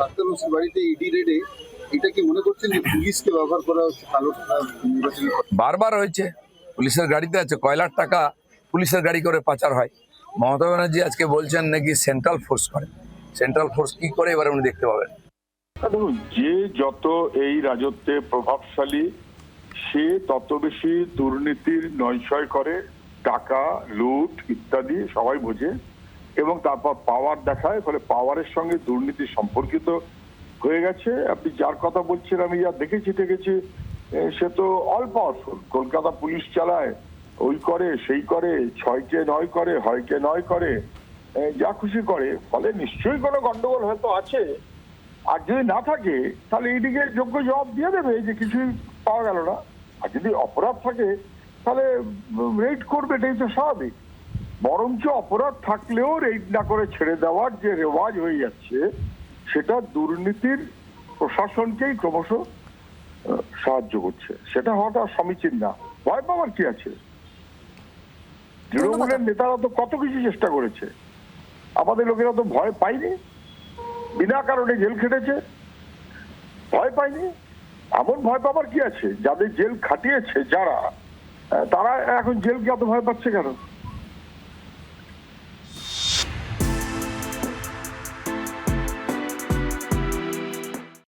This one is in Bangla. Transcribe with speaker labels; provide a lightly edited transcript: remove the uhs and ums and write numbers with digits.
Speaker 1: ডাক্তার ওসির বাড়িতে ইডি রেডে এটা কি মনে করছেন যে পুলিশকে ব্যবহার করা হচ্ছে কালো টাকা নির্বাচনী?
Speaker 2: বারবার হয়েছে, পুলিশের গাড়িতে আছে কয়লার টাকা, পুলিশের গাড়ি করে পাচার হয়। মমতা ব্যানার্জি আজকে বলছেন নাকি সেন্ট্রাল ফোর্স করে। সেন্ট্রাল ফোর্স কি করে এবার উনি দেখতে পাবেন।
Speaker 3: দেখুন, যে যত এই রাজত্বে প্রভাবশালী সে তত বেশি দুর্নীতির নয়ছয় করে, টাকা লুট ইত্যাদি সবাই বোঝে এবং তারপর পাওয়ার দেখায়, ফলে পাওয়ারের সঙ্গে দুর্নীতি সম্পর্কিত হয়ে গেছে। আপনি যার কথা বলছেন আমি যা দেখেছি সে তো অল পাওয়ারফুল। কলকাতা পুলিশ চালায়, ওই করে সেই করে, 6কে 9 করে, হয়কে 9 করে, যা খুশি করে। ফলে নিশ্চয়ই কোনো গন্ডগোল হয়তো আছে, আর যদি না থাকে তাহলে এইদিকে যোগ্য জবাব দিয়ে দেবে যে কিছুই পাওয়া গেল না। আর যদি অপরাধ থাকে তাহলে রেড করবে, এটাই তো স্বাভাবিক। বরঞ্চ অপরাধ থাকলেও রেড না করে ছেড়ে দেওয়ার যে রেওয়াজ হয়ে যাচ্ছে সেটা দুর্নীতির প্রশাসনকেই ক্রমশ সাহায্য করছে। সেটা হওয়াটা সমীচীন না। ভয় পাওয়ার কি আছে? তৃণমূলের নেতারা তো কত কিছু চেষ্টা করেছে, আমাদের লোকেরা তো ভয় পায়নি, বিনা কারণে জেল খেটেছে, ভয় পায়নি। এমন ভয় পাবার কি আছে? যাদের জেল খাটিয়েছে যারা, তারা এখন জেলকে এত ভয় পাচ্ছে কেন?